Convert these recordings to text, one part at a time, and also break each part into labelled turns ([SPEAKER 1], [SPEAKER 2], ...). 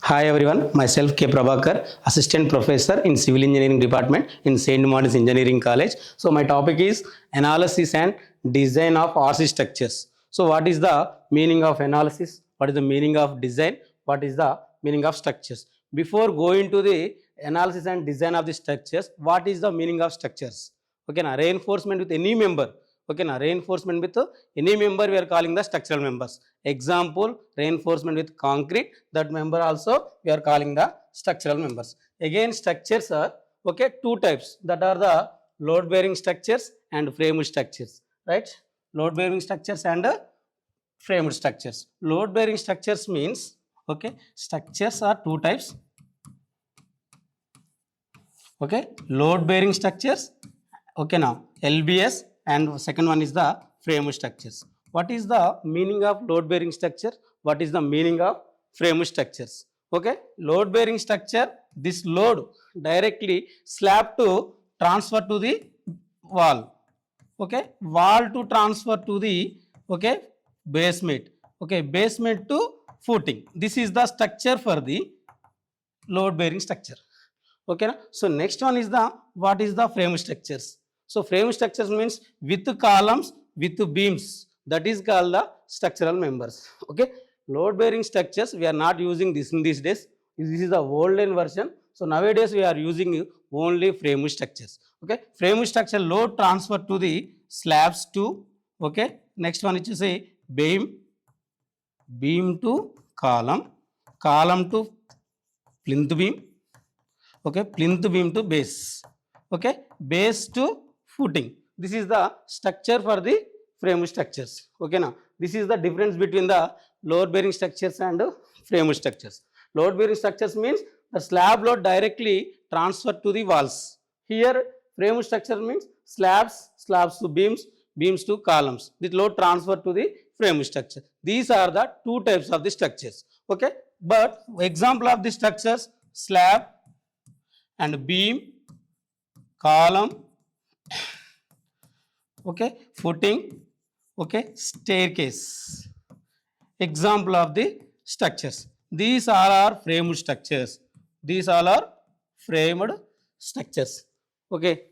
[SPEAKER 1] Hi everyone, myself K. Prabhakar, Assistant Professor in Civil Engineering Department in St. Martin's Engineering College. So my topic is Analysis and Design of RC Structures. So what is the meaning of analysis? What is the meaning of design? What is the meaning of structures? Before going to the analysis and design of the structures, what is the meaning of structures? Okay, na reinforcement with any member. Okay, na reinforcement with any member we are calling the structural members. Example, reinforcement with concrete, that member also we are calling the structural members. Again, structures are two types, that are the load bearing structures and frame structures, right? Load bearing structures and frame structures. Load bearing structures means structures are two types. Load bearing structures, now LBS, and second one is the frame structures. What is the meaning of load bearing structure? What is the meaning of frame structures? Load bearing structure, this load directly slab to transfer to the wall. Wall to transfer to the basement. Basement to footing. This is the structure for the load bearing structure. So next one is the what is the frame structures. So frame structures means with columns, with beams, that is called the structural members. Load bearing structures we are not using this in these days. This is the olden version. So nowadays we are using only frame structures. Frame structure load transfer to the slabs to next one is to say beam to column to plinth beam, plinth beam to base, base to footing. This is the structure for the frame structures. Now this is the difference between the load bearing structures and frame structures. Load bearing structures means the slab load directly transferred to the walls. Here frame structure means slabs to beams to columns. The load transfer to the frame structure. These are the two types of the structures. But example of the structures: slab and beam, column, footing, staircase. Example of the structures. These all are framed structures. These all are framed structures.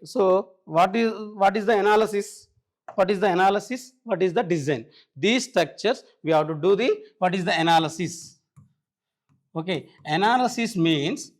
[SPEAKER 1] So what is the analysis? What is the analysis? What is the design? These structures we have to do the what is the analysis? Analysis means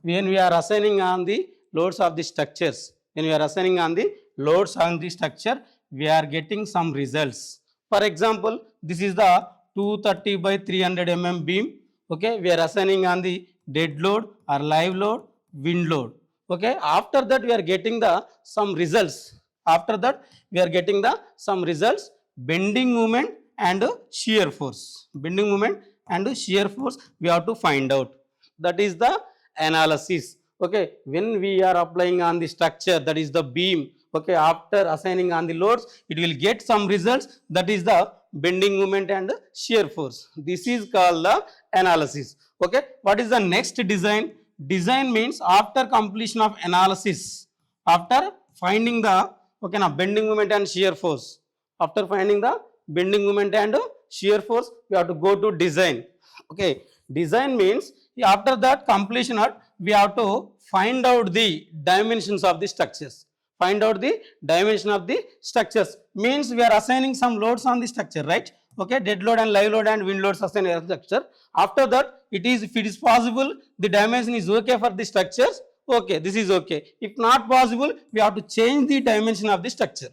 [SPEAKER 1] when we are assigning on the loads of the structures, when we are assigning on the loads on the structure, we are getting some results. For example, this is the 230 by 300 mm beam. We are assigning on the dead load or live load, wind load. After that we are getting the some results. After that we are getting the some results: bending moment and shear force. Bending moment and shear force we have to find out. That is the analysis. When we are applying on the structure, that is the beam, after assigning on the loads, it will get some results, that is the bending moment and shear force. This is called the analysis. What is the next design? Design means after completion of analysis, after finding the bending moment and shear force, after finding the bending moment and shear force, we have to go to design. Design means after that completion, we have to find out the dimensions of the structures. Find out the dimension of the structures means we are assigning some loads on the structure, right? Dead load and live load and wind loads assigned on the structure. After that, if it is possible, the dimension is okay for the structures. This is okay. If not possible, we have to change the dimension of the structure.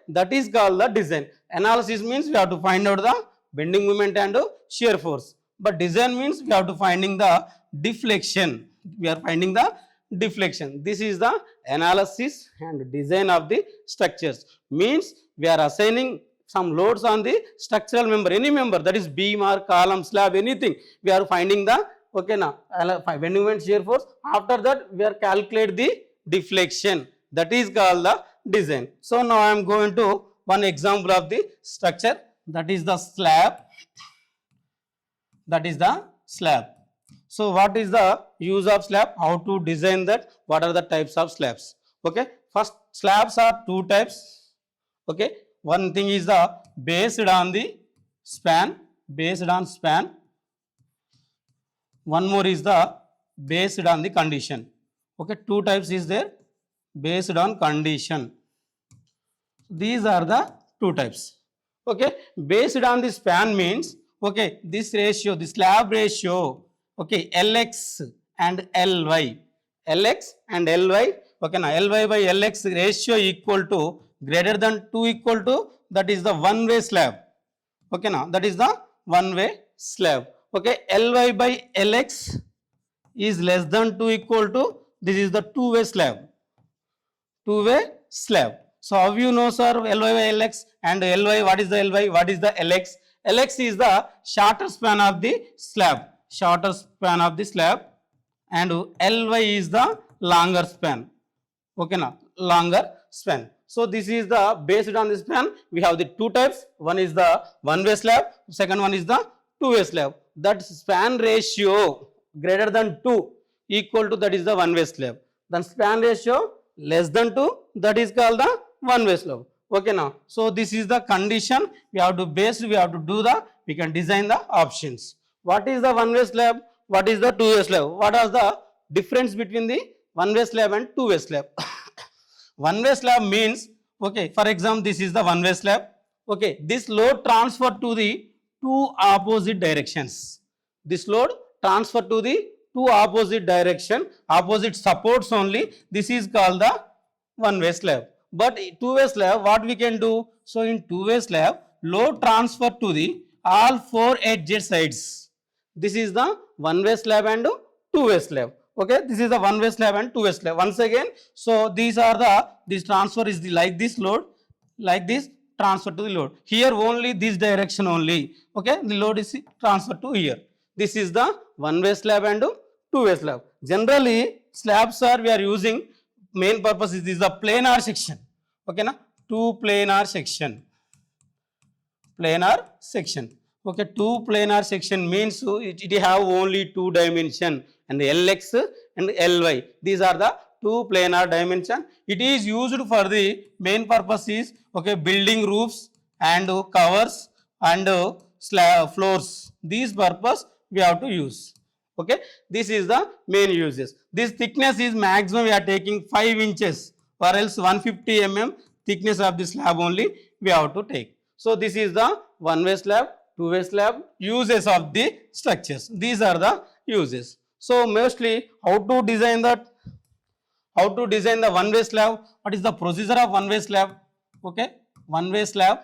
[SPEAKER 1] That is called the design. Analysis means we have to find out the bending moment and shear force. But design means we have to finding the deflection. We are finding the deflection. This is the analysis and design of the structures. Means we are assigning some loads on the structural member, any member, that is beam or column, slab, anything. We are finding the bending moment, shear force. After that we are calculate the deflection. That is called the design. So now I am going to one example of the structure, that is the slab. That is the slab. So what is the use of slab? How to design that? What are the types of slabs? First, slabs are two types. One thing is the based on the span, one more is the based on the condition. Okay, two types is there, based on condition. These are the two types. Okay, based on the span means, okay, this ratio, the slab ratio, okay, Lx and Ly, Lx and Ly, okay, now Ly by Lx ratio equal to greater than 2 equal to, that is the one way slab. Okay, now that is the one way slab. Okay, Ly by Lx is less than 2 equal to, this is the two way slab, two way slab. So how you know, sir, Ly by Lx and Ly, what is the Ly, what is the Lx? Lx is the shorter span of the slab, shorter span of the slab, and Ly is the longer span. Okay, now longer span. So this is the based on the span. We have the two types. One is the one way slab, second one is the two way slab. That span ratio greater than 2 equal to, that is the one way slab. Then span ratio less than 2, that is called the one way slab. Okay, now so this is the condition. We have to base, we have to do the, we can design the options. What is the one way slab, what is the two way slab, what is the difference between the one way slab and two way slab? One way slab means, okay, for example, this is the one way slab. Okay, this load transfer to the two opposite directions. This load transfer to the two opposite direction, opposite supports only. This is called the one way slab. But two way slab, what we can do? So in two way slab, load transfer to the all four edge sides. This is the one way slab and two way slab. Okay, this is the one way slab and two way slab. Once again, so these are the, this transfer is the, like this load, like this transfer to the load. Here only this direction only. Okay, the load is transferred to here. This is the one way slab and two way slab. Generally, slabs are, we are using, main purpose is this, the planar section. Okay, na, two planar section, planar section. Okay, two planar section means it have only two dimension, and the Lx and Ly. These are the two planar dimension. It is used for the main purpose is, okay, building roofs and covers and slab floors. These purpose we have to use. Okay, this is the main uses. This thickness is maximum we are taking 5 inches, or else 150 mm thickness of the slab only we have to take. So this is the one way slab, two way slab, uses of the structures. These are the uses. So mostly how to design that, how to design the one way slab, what is the procedure of one way slab? Okay, one way slab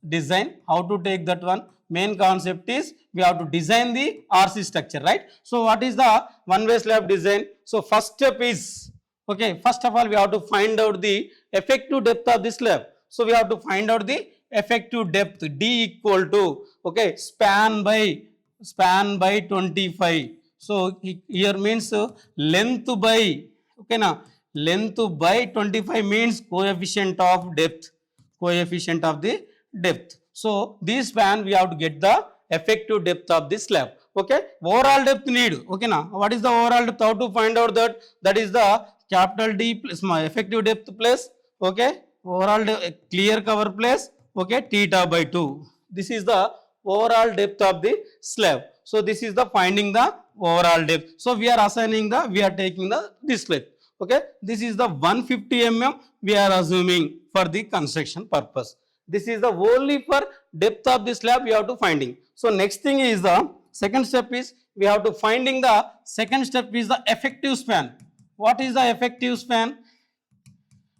[SPEAKER 1] design, how to take that one? Main concept is we have to design the RC structure, right? So what is the one way slab design? So first step is, okay, first of all we have to find out the effective depth of the slab. So we have to find out the effective depth, D equal to, okay, span by 25. So here means length by, okay, now length by 25 means coefficient of depth, coefficient of the depth. So this span we have to get the effective depth of the slab. Okay, overall depth need. Okay, now what is the overall depth? How to find out that? That is the capital D plus my effective depth plus, okay, overall clear cover plus, okay, theta by 2. This is the overall depth of the slab. So this is the finding the overall depth. So we are assigning the, we are taking the this depth. Okay, this is the 150 mm we are assuming for the construction purpose. This is the only for depth of the slab we have to finding. So next thing is the second step is we have to finding the second step is the effective span. What is the effective span?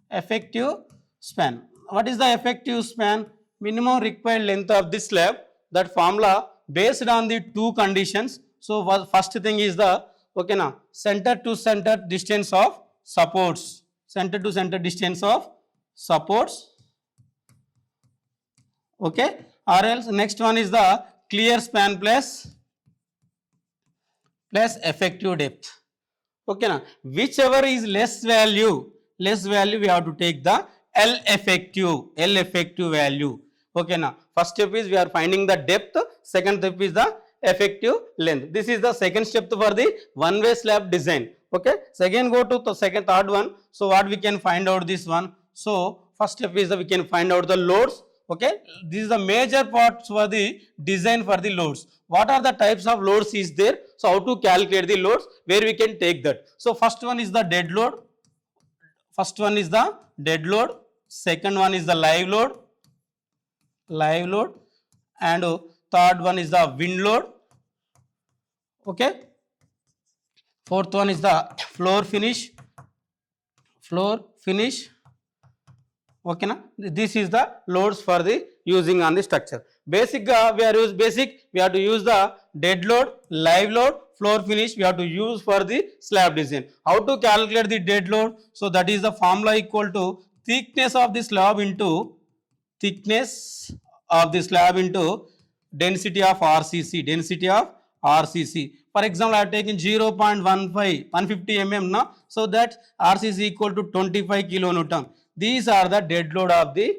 [SPEAKER 1] Effective span. What is the effective span? Minimum required length of the slab. That formula based on the two conditions. So first thing is the, okay, now center to center distance of supports, center to center distance of supports. Okay, or else next one is the clear span plus effective depth. Okay, now whichever is less value we have to take the L effective value. Okay, now first step is we are finding the depth, second step is the effective length. This is the second step for the one way slab design. Okay, second go to the third one. So what we can find out this one? So first step is that we can find out the loads. Okay, this is the major parts for the design for the loads. What are the types of loads is there? So how to calculate the loads, where we can take that. So first one is the dead load. First one is the dead load. Second one is the live load. Live load. And third one is the wind load. Okay. Fourth one is the floor finish. Floor finish. Okay na? This is the loads for the using on the structure. Basic we have to use the dead load, live load, floor finish we have to use for the slab design. How to calculate the dead load? So that is the formula equal to thickness of the slab into density of RCC, density of RCC. For example, I have taken 0.15, 150 mm now, so that RCC equal to 25 kilonewton. These are the dead load of the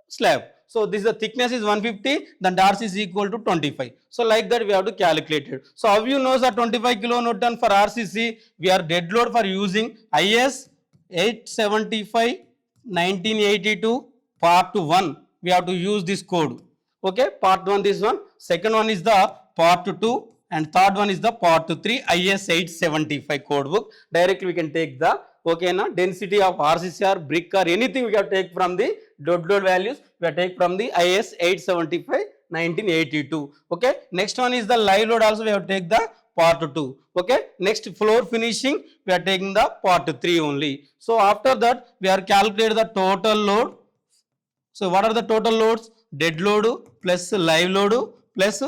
[SPEAKER 1] slab. So this is the thickness is 150, then RCC is equal to 25. So like that we have to calculate it. So how you know the 25 kilonewton for RCC? We are dead load for using IS 875 1982 part 1. We have to use this code. Okay, part 1 this one. Second one is the part 2 and third one is the part 3 IS 875 code book. Directly we can take the density of RCC or brick or anything we can take from the dead load values. We have take from the IS 875 1982. Okay, next one is the live load, also we have to take the part 2. Okay, next floor finishing we are taking the part 3 only. So after that we are calculate the total load. So what are the total loads? Dead load plus live load plus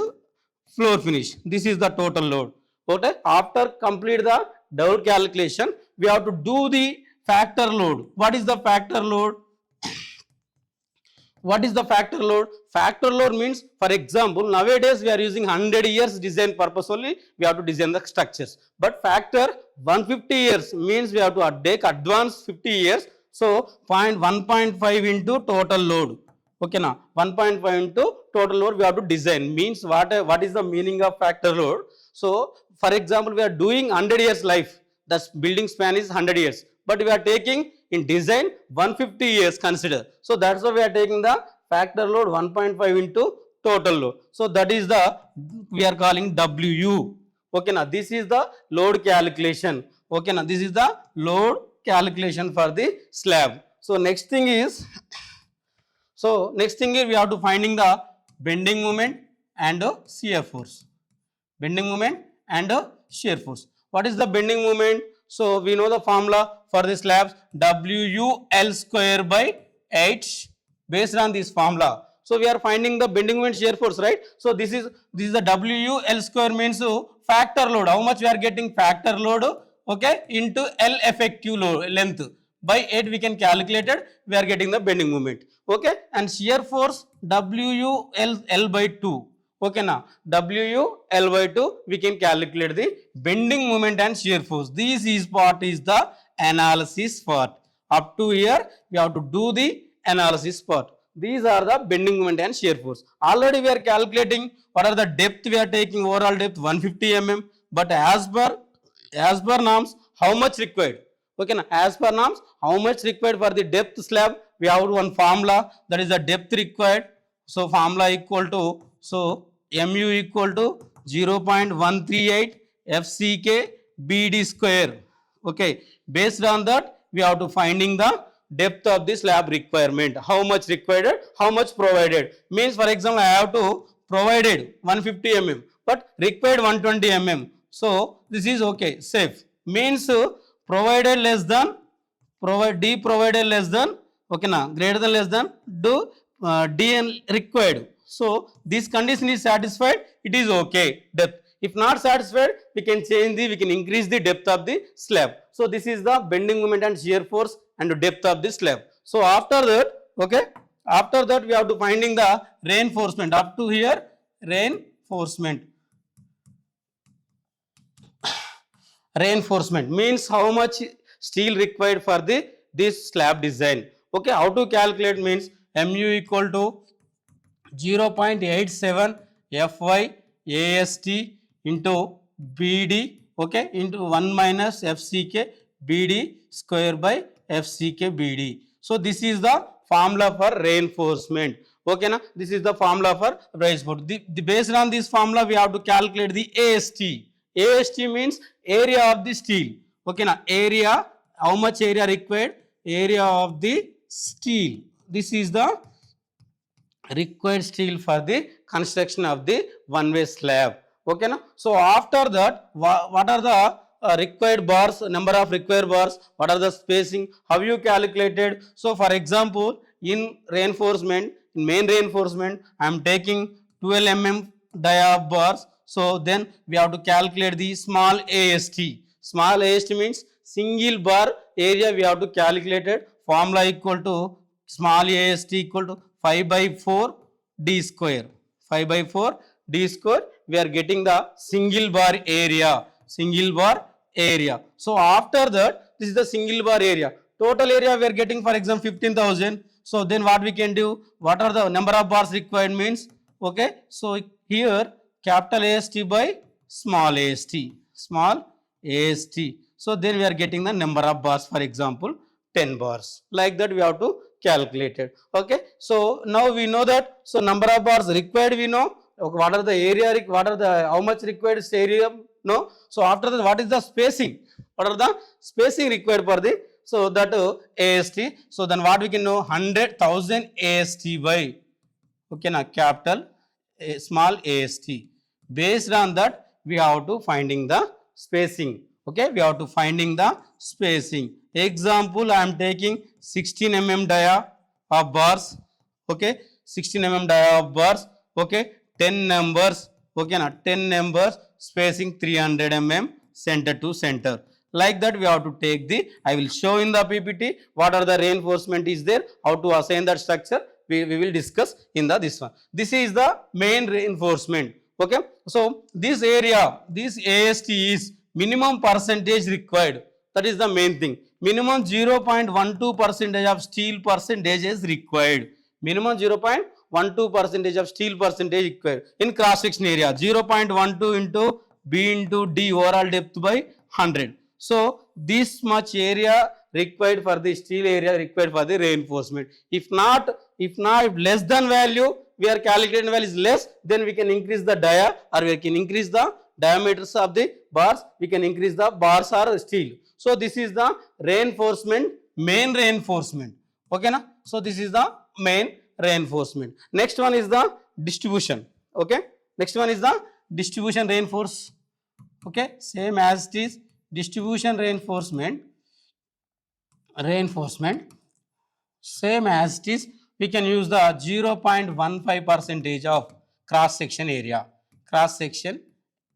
[SPEAKER 1] floor finish. This is the total load. Okay, after complete the load calculation, we have to do the factor load. What is the factor load? What is the factor load? Factor load means, for example, nowadays we are using 100 years design purpose only, we have to design the structures. But factor 150 years means we have to take advance 50 years. So 1.5 into total load. Okay, now 1.5 into total load we have to design. Means what is the meaning of factor load? So for example, we are doing 100 years life. The building span is 100 years. But we are taking in design 150 years consider. So that's why we are taking the factor load 1.5 into total load. So that is the we are calling WU. Okay, now this is the load calculation. Okay, now this is the load calculation for the slab. So next thing is we have to finding the bending moment and shear force. Bending moment and shear force. What is the bending moment? So we know the formula for the slabs, WUL square by 8 based on this formula. So we are finding the bending moment shear force, right? So this is the WUL square means factor load. How much we are getting factor load? Okay, into L effective load length by 8 we can calculate it. We are getting the bending moment. Okay, and shear force WUL L by 2. Okay, now WU L by 2 we can calculate the bending moment and shear force. This is part is the analysis part. Up to here we have to do the analysis part. These are the bending moment and shear force. Already we are calculating what are the depth we are taking, overall depth 150 mm. But as per norms, how much required? Okay, now as per norms, how much required for the depth slab? We have one formula, that is the depth required. So formula equal to, so mu equal to 0.138 FCK BD square. Okay, based on that we have to finding the depth of the slab requirement. How much required, how much provided. Means for example, I have to provided 150 mm but required 120 mm. So this is okay, safe. Means provided less than, D provided less than, okay, now greater than less than, do DN required. So this condition is satisfied, it is okay, depth. If not satisfied, we can we can increase the depth of the slab. So this is the bending moment and shear force and the depth of the slab. So after that, okay, after that we have to finding the reinforcement. Up to here, reinforcement. Reinforcement means how much steel required for this slab design. Okay, how to calculate means mu equal to 0.87 Fy AST into BD, okay, into 1 minus FCK BD square by FCK BD. So this is the formula for reinforcement. Okay, na? This is the formula for price support. Based on this formula, we have to calculate the AST. AST means area of the steel. Okay, na? Area, how much area required? Area of the steel. This is the required steel for the construction of the one-way slab. Okay, na? So after that, what are the required bars, number of required bars, what are the spacing, how you calculated? So for example, in reinforcement, in main reinforcement, I am taking 12 mm dia of bars. So then we have to calculate the small AST. Small AST means single bar area we have to calculate it. Formula equal to small AST equal to 5 by 4 d square. 5 by 4 d square, we are getting the single bar area. Single bar area. So after that, this is the single bar area. Total area we are getting, for example, 15,000. So then what we can do? What are the number of bars required means? Okay. So here capital AST by small AST. Small AST. So then we are getting the number of bars, for example, 10 bars. Like that we have to calculate it. Okay. So now we know that. So number of bars required we know. Okay, what are the area, what are the, how much required area? No. So after that, what is the spacing? What are the spacing required for the, so that AST. So then what we can know? 100,000 AST by, okay, na, capital small AST. Based on that, we have to finding the spacing. Okay, we have to finding the spacing. Example, I am taking 16 mm dia of bars. Okay, 16 mm dia of bars. Okay, 10 numbers. Okay, na, 10 numbers, spacing 300 mm center to center. Like that we have to take the, I will show in the PPT what are the reinforcement is there, how to assign that structure, we will discuss in the this one. This is the main reinforcement. Okay, so this area, this AST is minimum percentage required. That is the main thing. Minimum 0.12% of steel percentage is required. Minimum 0.12% of steel percentage required in cross section area. 0.12 into B into D overall depth by 100. So this much area required for the steel area required for the reinforcement. If not, if less than value, we are calculating value is less, then we can increase the dia, or we can increase the diameters of the bars, we can increase the bars or steel. So this is the reinforcement, main reinforcement. Okay, na? So this is the main reinforcement. Next one is the distribution. Okay, next one is the distribution reinforce. Okay, same as it is distribution reinforcement. Same as it is, we can use the 0.15% of cross section area. Cross section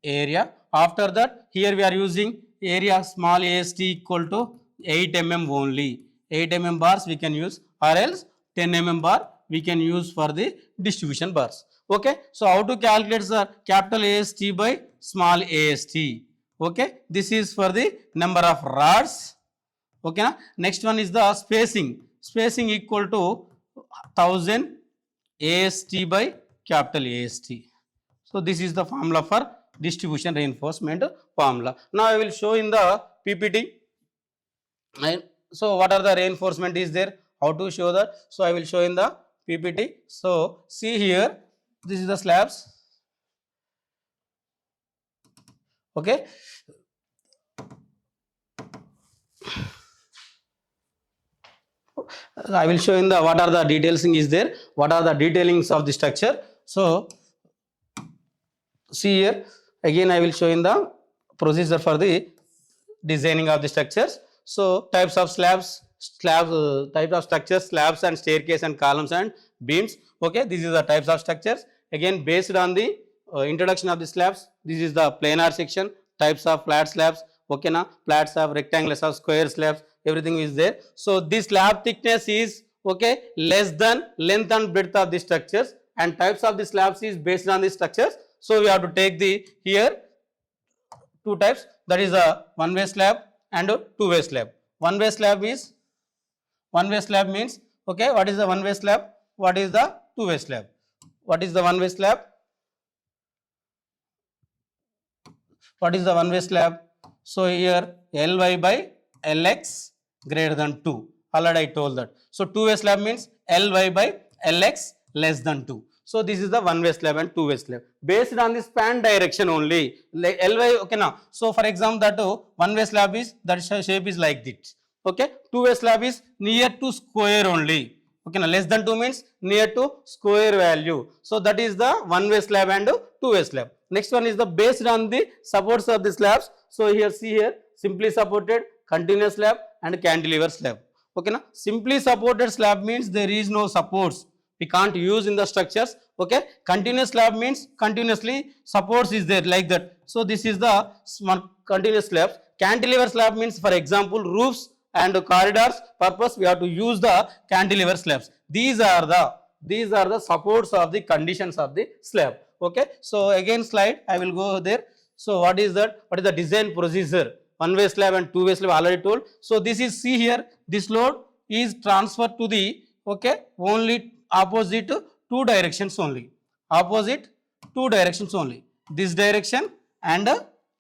[SPEAKER 1] area. After that, here we are using area small AST equal to 8 mm only. 8 mm bars we can use, or else 10 mm bar we can use for the distribution bars. Okay, so how to calculate the capital AST by small AST? Okay, this is for the number of rods. Okay, na? Next one is the spacing. Spacing equal to 1000 AST by capital AST. So this is the formula for distribution reinforcement formula. Now I will show in the PPT. And so what are the reinforcement is there? How to show that? So I will show in the PPT. So see here, this is the slabs. Okay. I will show in the what are the details is there, what are the detailings of the structure. So see here, again I will show in the procedure for the designing of the structures. So types of slabs, types of structures, slabs and staircase and columns and beams. Okay, this is the types of structures. Again, based on the introduction of the slabs, this is the planar section, types of flat slabs. Okay, na, flats of rectangular of square slabs, everything is there. So this slab thickness is, okay, less than length and breadth of the structures, and types of the slabs is based on the structures. So we have to take the here two types, that is a one-way slab and a two-way slab. One-way slab means, okay, what is the one-way slab? What is the two-way slab? What is the one-way slab? What is the one-way slab? So here Ly by Lx greater than 2. Already I told that. So two-way slab means Ly by Lx less than 2. So this is the one way slab and two way slab based on the span direction only. Like Ly, okay now. So for example, that one way slab is that shape is like this. Okay, two way slab is near to square only. Okay, now less than 2 means near to square value. So that is the one way slab and two way slab. Next one is the based on the supports of the slabs. So here see here simply supported, continuous slab and cantilever slab. Okay, now simply supported slab means there is no supports. We can't use in the structures. Okay, continuous slab means continuously supports is there like that. So this is the continuous slabs. Cantilever slab means for example roofs and corridors purpose we have to use the cantilever slabs. These are the supports of the conditions of the slab. Okay, so again slide I will go there. So what is that? What is the design procedure? One way slab and two way slab already told. So this is, see here, this load is transferred to the, okay, only opposite two directions only. Opposite two directions only. This direction and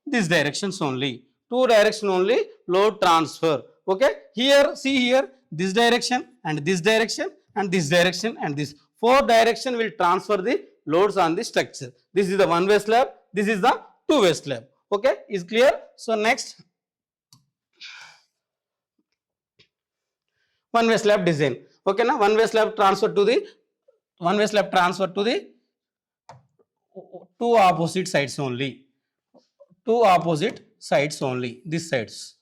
[SPEAKER 1] this directions only. Two direction only load transfer. Okay, here see here this direction and this direction and this direction and this four direction will transfer the loads on the structure. This is the one way slab, this is the two way slab. Okay, is clear? So next, one way slab design. Okay, now one way slab transfer to the two opposite sides only. Two opposite sides only. These sides.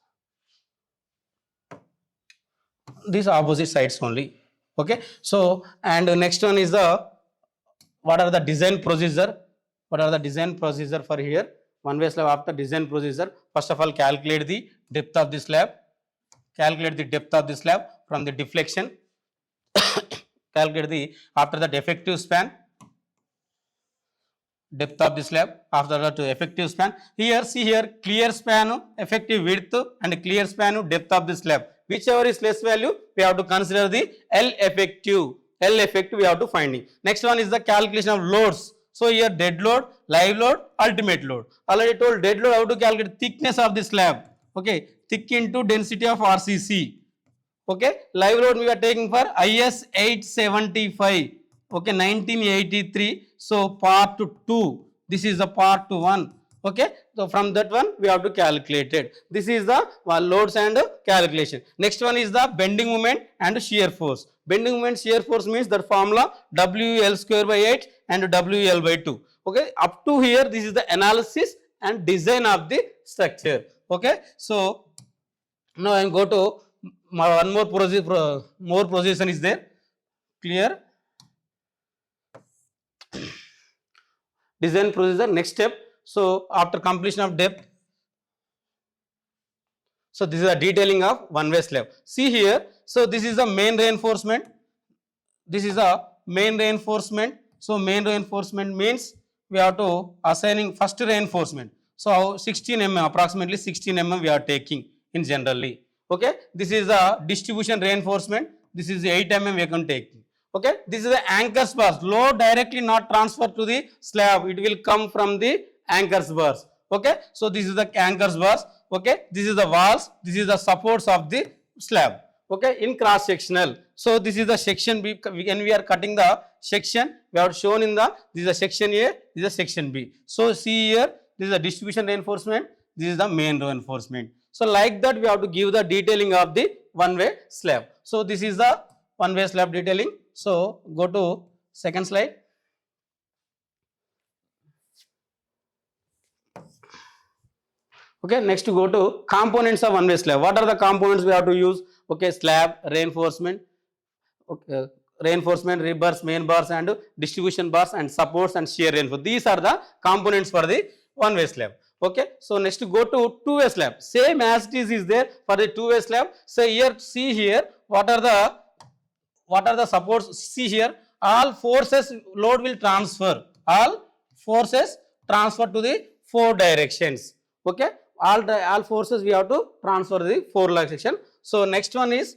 [SPEAKER 1] These opposite sides only. Okay, so and next one is the what are the design procedure? What are the design procedure for here? One way slab after design procedure. First of all, calculate the depth of the slab. Calculate the depth of the slab from the deflection. Calculate the after that effective span. Depth of the slab after that effective span. Here see here clear span, effective width and clear span, depth of the slab. Whichever is less value, we have to consider the L effective. L effective we have to finding. Next one is the calculation of loads. So here dead load, live load, ultimate load. Already told dead load how to calculate thickness of the slab. Okay, thick into density of RCC. Okay, live load we are taking for IS 875. Okay, 1983. So part 2. This is the part 1. Okay, so from that one we have to calculate it. This is the loads and calculation. Next one is the bending moment and shear force. Bending moment, shear force means that formula WL square by 8 and WL by 2. Okay, up to here this is the analysis and design of the structure. Okay, so now I am go to one more position is there. Clear? Design procedure, next step. So after completion of depth, so this is a detailing of one way slab. See here, so this is the main reinforcement. This is a main reinforcement. So main reinforcement means we have to assigning first reinforcement. So 16 mm, approximately 16 mm we are taking in generally. Okay, this is the distribution reinforcement. This is 8 mm we can take. Okay, this is the anchors bars. Load directly not transferred to the slab. It will come from the anchors bars. Okay, so this is the anchors bars. Okay, this is the walls. This is the supports of the slab. Okay, in cross sectional. So this is the section B. When we are cutting the section, we have shown in the this is a section A. This is a section B. So see here, this is a distribution reinforcement. This is the main reinforcement. So like that, we have to give the detailing of the one way slab. So this is the one way slab detailing. So go to second slide. Okay, next to go to components of one way slab. What are the components we have to use? Okay, slab, reinforcement, okay, reinforcement, rebars, main bars and distribution bars and supports and shear reinforcement. These are the components for the one way slab. Okay, so next to go to two way slab. Same as it is there for the two way slab. So here, see here, what are the supports? See here, all forces load will transfer. All forces transfer to the four directions. Okay, all forces we have to transfer the four direction. So next one is,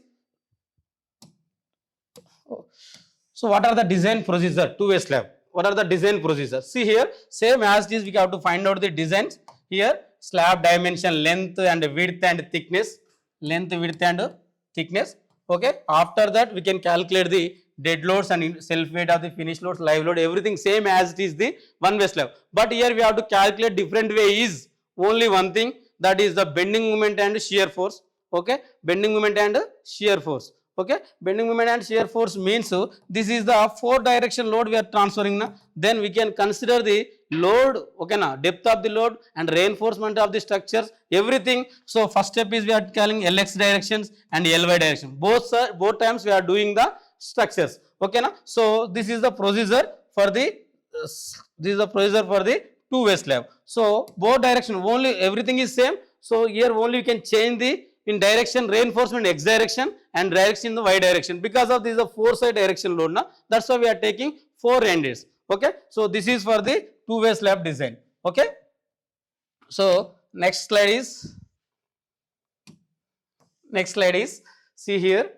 [SPEAKER 1] so what are the design procedure? Two way slab. What are the design procedures? See here, same as it is, we have to find out the designs. Here, slab dimension, length and width and thickness. Length, width and thickness. Okay, after that we can calculate the dead loads and self weight of the finished loads, live load, everything same as it is the one way slab. But here we have to calculate different way is only one thing, that is the bending moment and shear force. Okay, bending moment and shear force. Okay, bending moment and shear force means this is the 4 direction load we are transferring na. Then we can consider the load, okay na, depth of the load and reinforcement of the structures, everything. So first step is we are calling LX directions and LY direction. Both times we are doing the structures. Okay na. So this is the procedure for the two-way slab. So both direction only, everything is same. So here only you can change the in direction reinforcement X direction and direction in the Y direction, because of this is a 4-side direction load na. That's why we are taking 4 endings. Okay, so this is for the two-way slab design. Okay, so next slide is see here,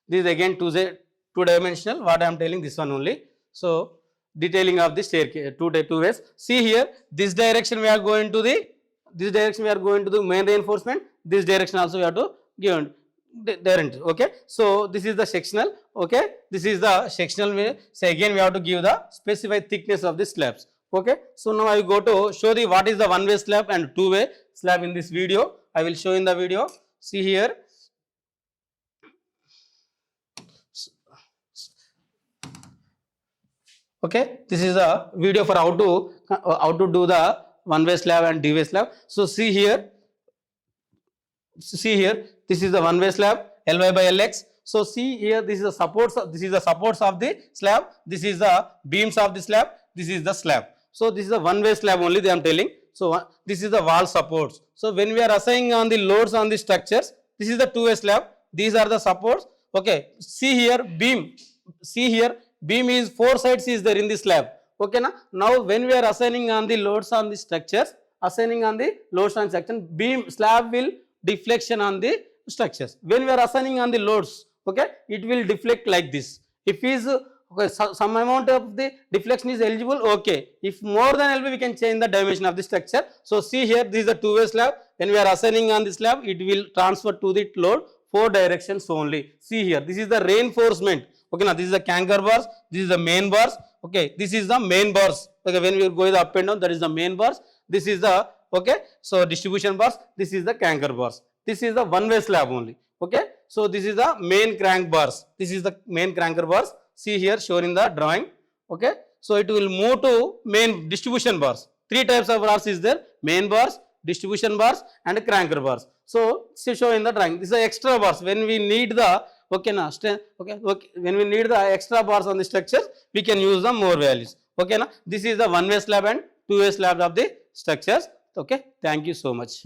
[SPEAKER 1] this is again two-dimensional, what I am telling this one only. So detailing of the staircase, two ways. See here, this direction we are going to the main reinforcement, this direction also we have to give direct. Okay, so this is the sectional. Okay, this is the sectional way. So again we have to give the specified thickness of the slabs. Okay, so now I will go to show the what is the one-way slab and two-way slab in this video. I will show in the video. See here. Okay, this is a video for how to do the one-way slab and two-way slab. So see here, this is the one-way slab, Ly by Lx. So see here, this is the supports of the slab, this is the beams of the slab, this is the slab. So this is a one-way slab only they am telling. So this is the wall supports. So when we are assigning on the loads on the structures, this is the two-way slab, these are the supports. Okay, see here beam, beam is 4 sides is there in the slab. Okay na. Now when we are assigning on the loads on the structures, beam slab will deflection on the structures. When we are assigning on the loads, okay, it will deflect like this. If is okay, some amount of the deflection is eligible, okay. If more than LV, we can change the dimension of the structure. So see here, this is the two-way slab. When we are assigning on the slab, it will transfer to the load 4 directions only. See here, this is the reinforcement. Okay, now this is the canker bars, this is the main bars. Okay, this is the main bars. Okay, when we go up and down, that is the main bars. This is the, okay, so distribution bars, this is the canker bars. This is the one-way slab only. Okay, so this is the main crank bars. This is the main cranker bars. See here shown in the drawing. Okay, so it will move to main distribution bars. 3 types of bars is there: main bars, distribution bars, and cranker bars. So show in the drawing. This is the extra bars. When we need the when we need the extra bars on the structure, we can use the more values. Okay, na? This is the one-way slab and two-way slab of the structures. Okay, thank you so much.